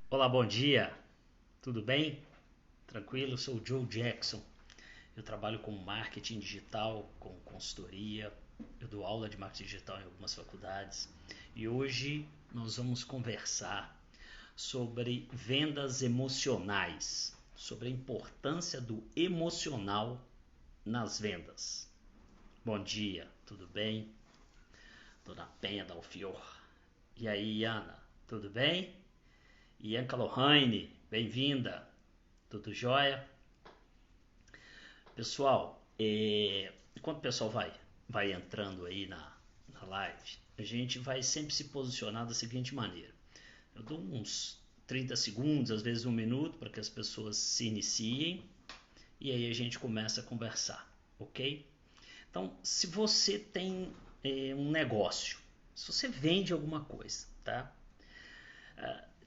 Olá, bom dia. Tudo bem? Tranquilo? Eu sou o Joe Jackson. Eu trabalho com marketing digital, com consultoria. Eu dou aula de marketing digital em algumas faculdades. E hoje nós vamos conversar sobre vendas emocionais, sobre a importância do emocional nas vendas. Bom dia, tudo bem? Dona Penha da Alfior. E aí, Ana, tudo bem? Ianca Lohane, bem-vinda. Tudo jóia? Pessoal, enquanto o pessoal vai entrando aí na live, a gente vai sempre se posicionar da seguinte maneira. Eu dou uns 30 segundos, às vezes 1 minuto, para que as pessoas se iniciem e aí a gente começa a conversar, ok? Então, se você tem um negócio, se você vende alguma coisa, tá?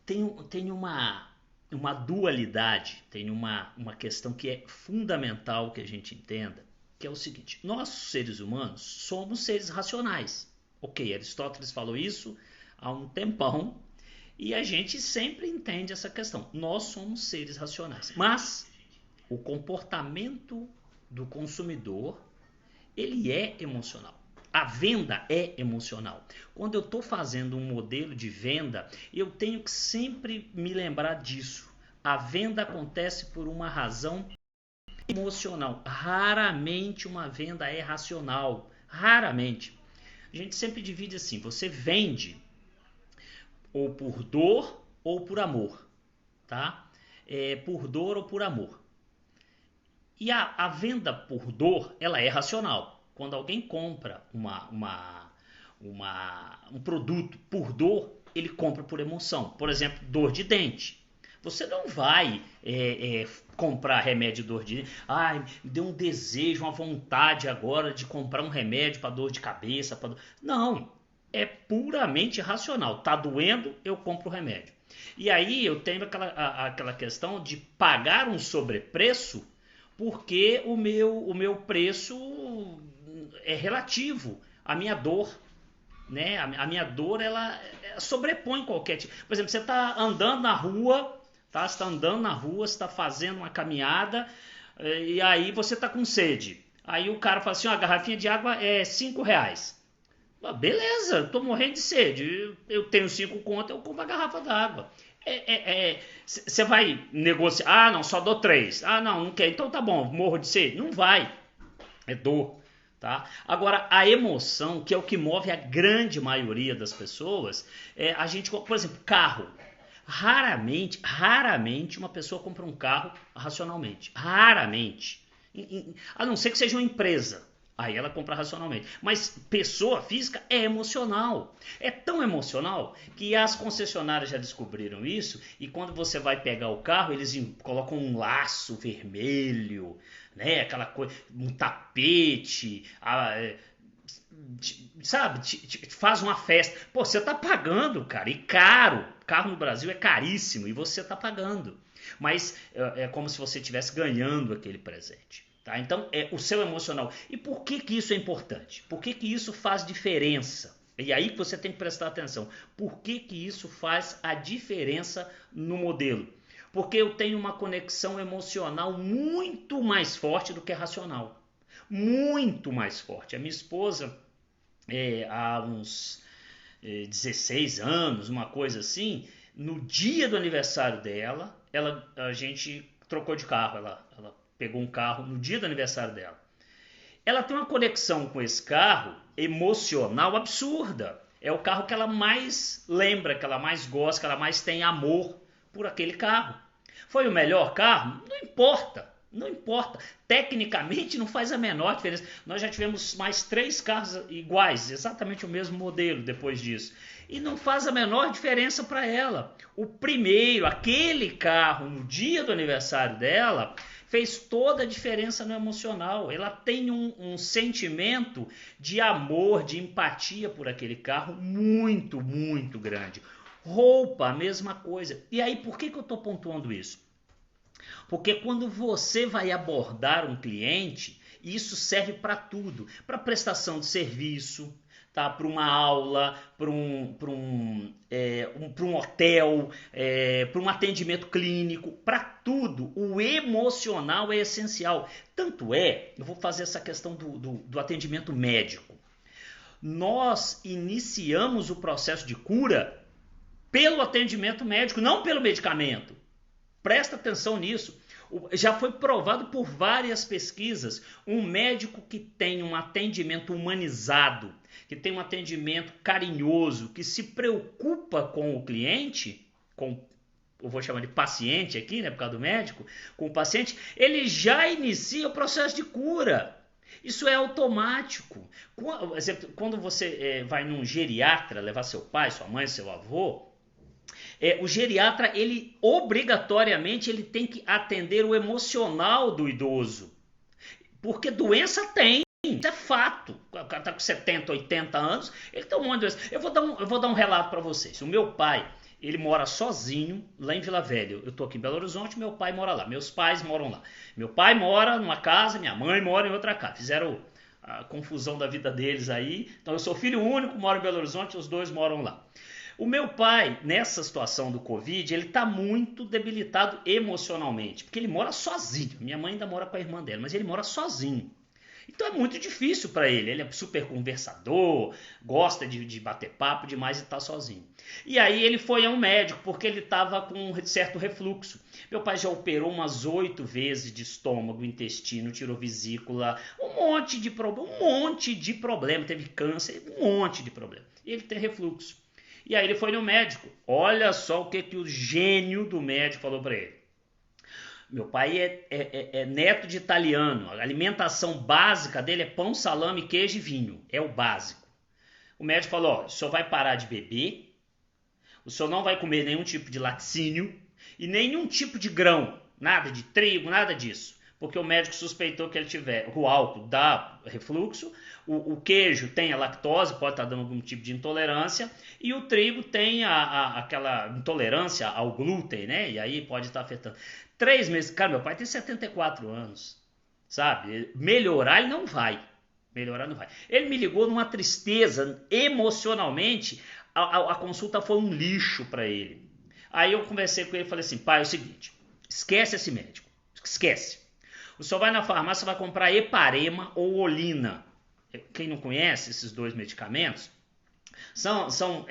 Tem uma dualidade, tem uma questão que é fundamental que a gente entenda, que é o seguinte: nós, seres humanos, somos seres racionais. Ok, Aristóteles falou isso há um tempão e a gente sempre entende essa questão. Nós somos seres racionais, mas o comportamento do consumidor ele é emocional. A venda é emocional. Quando eu estou fazendo um modelo de venda, eu tenho que sempre me lembrar disso. A venda acontece por uma razão emocional. Raramente uma venda é racional. Raramente. A gente sempre divide assim: você vende ou por dor ou por amor, tá? Por dor ou por amor. E a venda por dor, ela é racional. Quando alguém compra um produto por dor, ele compra por emoção. Por exemplo, dor de dente. Você não vai comprar remédio de dor de dente. Ai, me deu um desejo, uma vontade agora de comprar um remédio para dor de cabeça. Não, é puramente racional. Tá doendo, eu compro o remédio. E aí eu tenho aquela questão de pagar um sobrepreço porque o meu preço é relativo à minha dor, né? A minha dor ela sobrepõe qualquer tipo. Por exemplo, você está andando na rua, tá? Você está andando na rua, você está fazendo uma caminhada e aí você está com sede. Aí o cara fala assim: ó, a garrafinha de água é R$ 5. Ah, beleza, eu tô morrendo de sede. Eu tenho 5 conto, eu compro a garrafa d'água. Você vai negociar? Ah, não, só dou 3. Ah, não, não quer. Então tá bom, morro de sede. Não vai. É dor. Tá? Agora, a emoção, que é o que move a grande maioria das pessoas, a gente, por exemplo, carro. Raramente uma pessoa compra um carro racionalmente. Raramente. A não ser que seja uma empresa. Aí ela compra racionalmente. Mas pessoa física é emocional. É tão emocional que as concessionárias já descobriram isso. E quando você vai pegar o carro, eles colocam um laço vermelho, né? Aquela coisa, um tapete, sabe? Faz uma festa. Pô, você tá pagando, cara. E caro. Carro no Brasil é caríssimo e você tá pagando. Mas é como se você estivesse ganhando aquele presente. Tá? Então, é o seu emocional. E por que isso é importante? Por que isso faz diferença? E aí que você tem que prestar atenção. Por que isso faz a diferença no modelo? Porque eu tenho uma conexão emocional muito mais forte do que racional. Muito mais forte. A minha esposa, há uns 16 anos, uma coisa assim, no dia do aniversário dela, a gente trocou de carro. Ela pegou um carro no dia do aniversário dela. Ela tem uma conexão com esse carro emocional absurda. É o carro que ela mais lembra, que ela mais gosta, que ela mais tem amor por aquele carro. Foi o melhor carro? Não importa. Não importa. Tecnicamente não faz a menor diferença. Nós já tivemos mais 3 carros iguais, exatamente o mesmo modelo depois disso. E não faz a menor diferença para ela. O primeiro, aquele carro, no dia do aniversário dela, fez toda a diferença no emocional. Ela tem um sentimento de amor, de empatia por aquele carro muito, muito grande. Roupa, a mesma coisa. E aí, por que eu estou pontuando isso? Porque quando você vai abordar um cliente, isso serve para tudo, para prestação de serviço, tá? Para uma aula, para um hotel, para um atendimento clínico, para tudo. O emocional é essencial. Tanto eu vou fazer essa questão do atendimento médico. Nós iniciamos o processo de cura pelo atendimento médico, não pelo medicamento. Presta atenção nisso. Já foi provado por várias pesquisas. Um médico que tem um atendimento humanizado, que tem um atendimento carinhoso, que se preocupa com o cliente, eu vou chamar de paciente aqui, né, por causa do médico, com o paciente, ele já inicia o processo de cura. Isso é automático. Quando você vai num geriatra, levar seu pai, sua mãe, seu avô, o geriatra, ele obrigatoriamente ele tem que atender o emocional do idoso. Porque doença tem, isso é fato. O cara está com 70, 80 anos, ele tem um monte de doença. Eu vou dar um relato para vocês. O meu pai, ele mora sozinho lá em Vila Velha. Eu estou aqui em Belo Horizonte, meu pai mora lá. Meus pais moram lá. Meu pai mora numa casa, minha mãe mora em outra casa. Fizeram a confusão da vida deles aí. Então eu sou filho único, moro em Belo Horizonte, os dois moram lá. O meu pai, nessa situação do Covid, ele está muito debilitado emocionalmente, porque ele mora sozinho. Minha mãe ainda mora com a irmã dela, mas ele mora sozinho. Então é muito difícil para ele. Ele é super conversador, gosta de bater papo demais e está sozinho. E aí ele foi a um médico, porque ele estava com um certo refluxo. Meu pai já operou umas 8 vezes de estômago, intestino, tirou vesícula, um monte de problema. Teve câncer, um monte de problema. E ele tem refluxo. E aí ele foi no médico. Olha só o que o gênio do médico falou para ele. Meu pai é neto de italiano. A alimentação básica dele é pão, salame, queijo e vinho. É o básico. O médico falou, o senhor vai parar de beber, o senhor não vai comer nenhum tipo de laticínio e nenhum tipo de grão. Nada de trigo, nada disso. Porque o médico suspeitou que ele tiver o álcool dá refluxo, o queijo tem a lactose, pode estar dando algum tipo de intolerância, e o trigo tem aquela intolerância ao glúten, né? E aí pode estar afetando. 3 meses, cara, meu pai tem 74 anos, sabe? Melhorar ele não vai. Ele me ligou numa tristeza, emocionalmente, a consulta foi um lixo para ele. Aí eu conversei com ele e falei assim, pai, é o seguinte, esquece esse médico, esquece. O senhor vai na farmácia, vai comprar Heparema ou Olina. Quem não conhece esses 2 medicamentos, são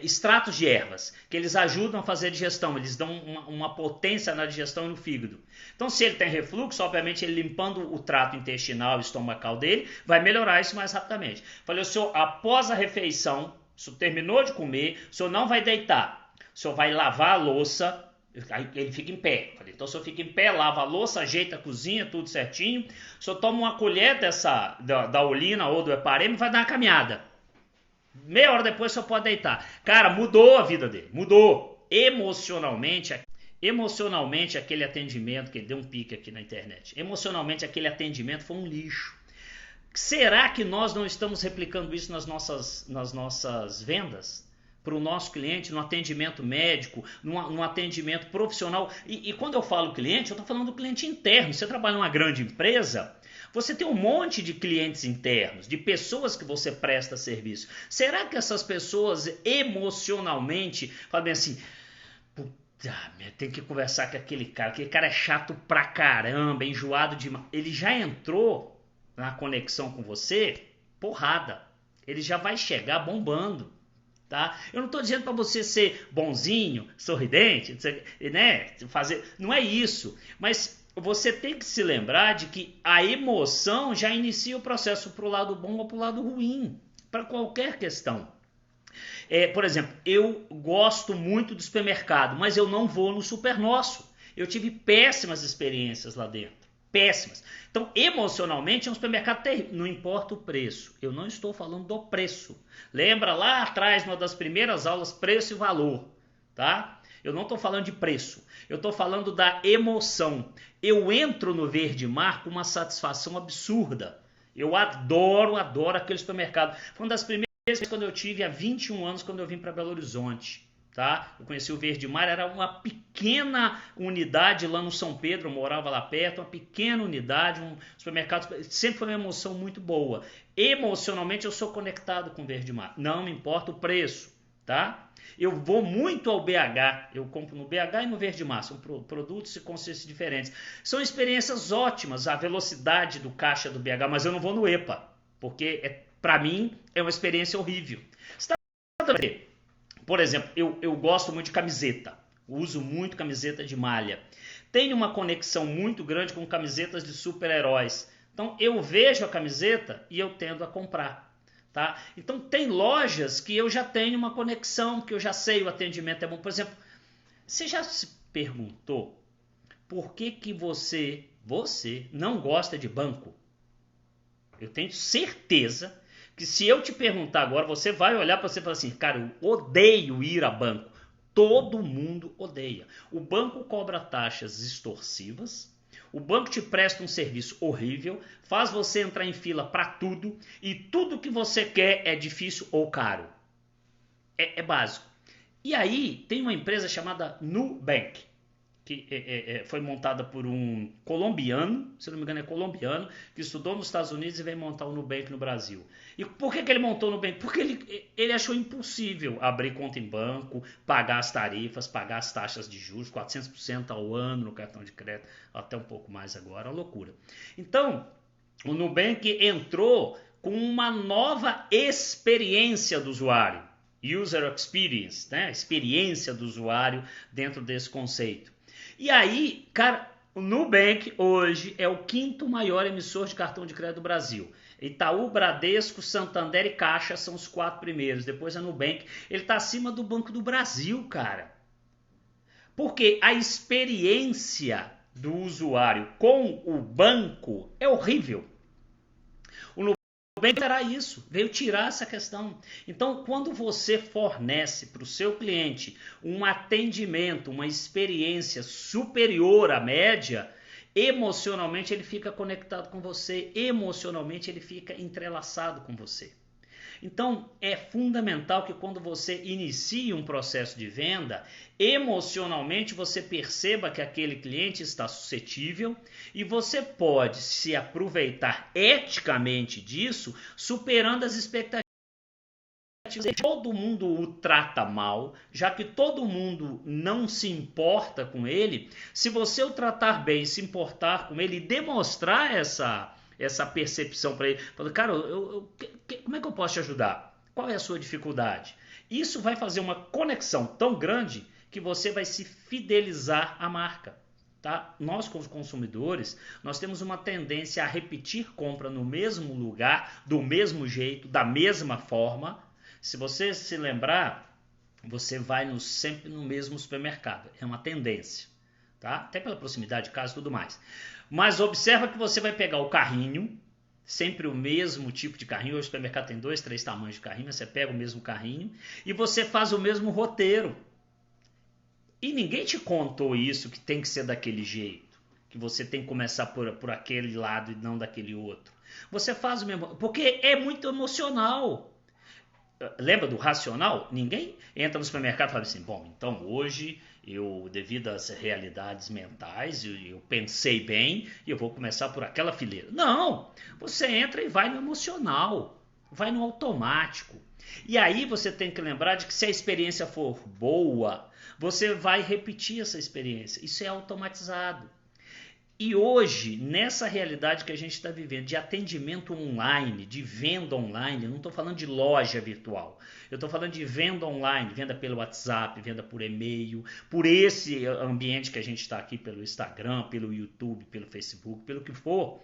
extratos de ervas, que eles ajudam a fazer a digestão, eles dão uma potência na digestão e no fígado. Então, se ele tem refluxo, obviamente, ele limpando o trato intestinal e estomacal dele, vai melhorar isso mais rapidamente. Falei, o senhor, após a refeição, o senhor terminou de comer, o senhor não vai deitar, o senhor vai lavar a louça. Aí ele fica em pé. Falei, então o senhor fica em pé, lava a louça, ajeita a cozinha, tudo certinho. O senhor toma uma colher da Olina ou do Heparema e vai dar uma caminhada. Meia hora depois o senhor pode deitar. Cara, mudou a vida dele. Mudou. Emocionalmente, aquele atendimento, que ele deu um pique aqui na internet. Emocionalmente, aquele atendimento foi um lixo. Será que nós não estamos replicando isso nas nossas vendas? Para o nosso cliente, no atendimento médico, num atendimento profissional. E quando eu falo cliente, eu estou falando do cliente interno. Você trabalha numa grande empresa, você tem um monte de clientes internos, de pessoas que você presta serviço. Será que essas pessoas emocionalmente falam bem assim, puta, tem que conversar com aquele cara é chato pra caramba, enjoado demais. Ele já entrou na conexão com você, porrada. Ele já vai chegar bombando. Tá? Eu não estou dizendo para você ser bonzinho, sorridente, né? Não é isso. Mas você tem que se lembrar de que a emoção já inicia o processo para o lado bom ou para o lado ruim, para qualquer questão. Por exemplo, eu gosto muito do supermercado, mas eu não vou no Super Nosso. Eu tive péssimas experiências lá dentro. Péssimas. Então, emocionalmente, é um supermercado terrível. Não importa o preço. Eu não estou falando do preço. Lembra lá atrás, uma das primeiras aulas, preço e valor. Tá? Eu não estou falando de preço. Eu estou falando da emoção. Eu entro no Verde Mar com uma satisfação absurda. Eu adoro aquele supermercado. Foi uma das primeiras vezes quando eu tive há 21 anos, quando eu vim para Belo Horizonte. Tá? Eu conheci o Verde Mar, era uma pequena pequena unidade lá no São Pedro, eu morava lá perto, uma pequena unidade, um supermercado, sempre foi uma emoção muito boa. Emocionalmente eu sou conectado com o Verde Mar, não me importa o preço, tá? Eu vou muito ao BH, eu compro no BH e no Verde Mar, são produtos e conceitos diferentes. São experiências ótimas, a velocidade do caixa do BH, mas eu não vou no EPA, porque para mim é uma experiência horrível. Por exemplo, eu gosto muito de camiseta, uso muito camiseta de malha. Tenho uma conexão muito grande com camisetas de super-heróis. Então eu vejo a camiseta e eu tendo a comprar. Tá? Então tem lojas que eu já tenho uma conexão, que eu já sei o atendimento é bom. Por exemplo, você já se perguntou por que você não gosta de banco? Eu tenho certeza que se eu te perguntar agora, você vai olhar para você e falar assim, cara, eu odeio ir a banco. Todo mundo odeia. O banco cobra taxas extorsivas, o banco te presta um serviço horrível, faz você entrar em fila para tudo e tudo que você quer é difícil ou caro. É básico. E aí tem uma empresa chamada Nubank, que foi montada por um colombiano, se não me engano é colombiano, que estudou nos Estados Unidos e veio montar o Nubank no Brasil. E por que ele montou o Nubank? Porque ele achou impossível abrir conta em banco, pagar as tarifas, pagar as taxas de juros, 400% ao ano no cartão de crédito, até um pouco mais agora, uma loucura. Então, o Nubank entrou com uma nova experiência do usuário, user experience, né? Experiência do usuário dentro desse conceito. E aí, cara, o Nubank hoje é o quinto maior emissor de cartão de crédito do Brasil. Itaú, Bradesco, Santander e Caixa são os 4 primeiros. Depois é Nubank. Ele está acima do Banco do Brasil, cara. Porque a experiência do usuário com o banco é horrível. O Nubank terá isso, veio tirar essa questão. Então, quando você fornece para o seu cliente um atendimento, uma experiência superior à média, emocionalmente ele fica conectado com você, emocionalmente ele fica entrelaçado com você. Então, é fundamental que quando você inicie um processo de venda, emocionalmente você perceba que aquele cliente está suscetível e você pode se aproveitar eticamente disso, superando as expectativas. Todo mundo o trata mal, já que todo mundo não se importa com ele. Se você o tratar bem, se importar com ele e demonstrar essa percepção para ele, falando, cara, como é que eu posso te ajudar? Qual é a sua dificuldade? Isso vai fazer uma conexão tão grande que você vai se fidelizar à marca. Tá? Nós, como consumidores, nós temos uma tendência a repetir compra no mesmo lugar, do mesmo jeito, da mesma forma. Se você se lembrar, você vai sempre no mesmo supermercado. É uma tendência. Tá? Até pela proximidade de casa e tudo mais. Mas observa que você vai pegar o carrinho, sempre o mesmo tipo de carrinho. Hoje o supermercado tem 2, 3 tamanhos de carrinho. Você pega o mesmo carrinho e você faz o mesmo roteiro. E ninguém te contou isso, que tem que ser daquele jeito. Que você tem que começar por aquele lado e não daquele outro. Você faz o mesmo... Porque é muito emocional. Lembra do racional? Ninguém entra no supermercado e fala assim, bom, então hoje eu, devido às realidades mentais, eu pensei bem e eu vou começar por aquela fileira. Não! Você entra e vai no emocional, vai no automático. E aí você tem que lembrar de que se a experiência for boa, você vai repetir essa experiência. Isso é automatizado. E hoje, nessa realidade que a gente está vivendo, de atendimento online, de venda online, eu não estou falando de loja virtual, eu estou falando de venda online, venda pelo WhatsApp, venda por e-mail, por esse ambiente que a gente está aqui, pelo Instagram, pelo YouTube, pelo Facebook, pelo que for,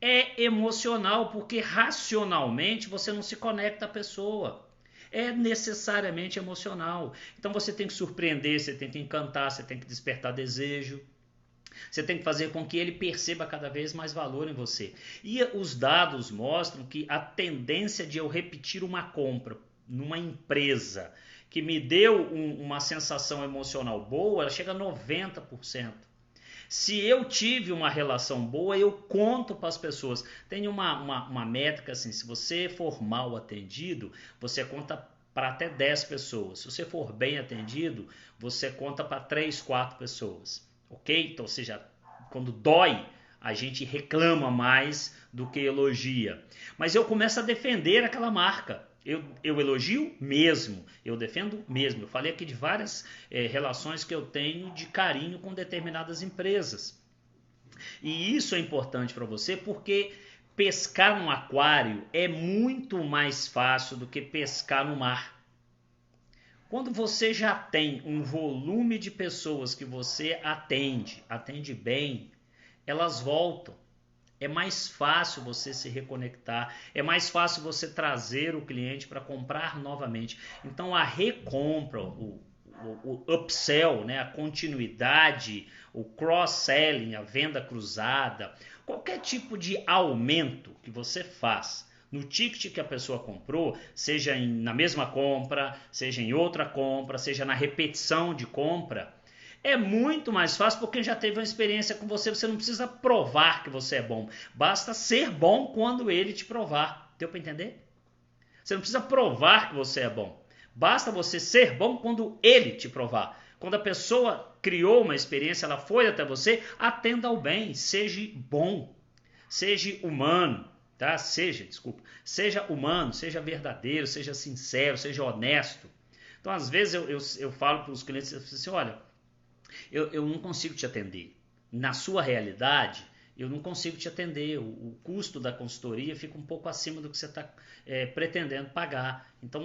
é emocional, porque racionalmente você não se conecta à pessoa. É necessariamente emocional. Então você tem que surpreender, você tem que encantar, você tem que despertar desejo. Você tem que fazer com que ele perceba cada vez mais valor em você. E os dados mostram que a tendência de eu repetir uma compra numa empresa que me deu uma sensação emocional boa, ela chega a 90%. Se eu tive uma relação boa, eu conto para as pessoas. Tem uma métrica assim, se você for mal atendido, você conta para até 10 pessoas. Se você for bem atendido, você conta para 3, 4 pessoas, ok? Então, ou seja, quando dói, a gente reclama mais do que elogia. Mas eu começo a defender aquela marca. Eu elogio mesmo, eu defendo mesmo. Eu falei aqui de várias relações que eu tenho de carinho com determinadas empresas. E isso é importante para você porque pescar num aquário é muito mais fácil do que pescar no mar. Quando você já tem um volume de pessoas que você atende bem, elas voltam. É mais fácil você se reconectar, é mais fácil você trazer o cliente para comprar novamente. Então a recompra, o upsell, né, a continuidade, o cross-selling, a venda cruzada, qualquer tipo de aumento que você faz no ticket que a pessoa comprou, seja na mesma compra, seja em outra compra, seja na repetição de compra, é muito mais fácil porque já teve uma experiência com você. Você não precisa provar que você é bom. Basta ser bom quando ele te provar. Deu para entender? Você não precisa provar que você é bom. Basta você ser bom quando ele te provar. Quando a pessoa criou uma experiência, ela foi até você, atenda ao bem. Seja bom. Seja humano. Tá? Seja humano, seja verdadeiro, seja sincero, seja honesto. Então, às vezes, eu falo para os clientes assim, olha, eu não consigo te atender. Na sua realidade, eu não consigo te atender. O custo da consultoria fica um pouco acima do que você está pretendendo pagar. Então,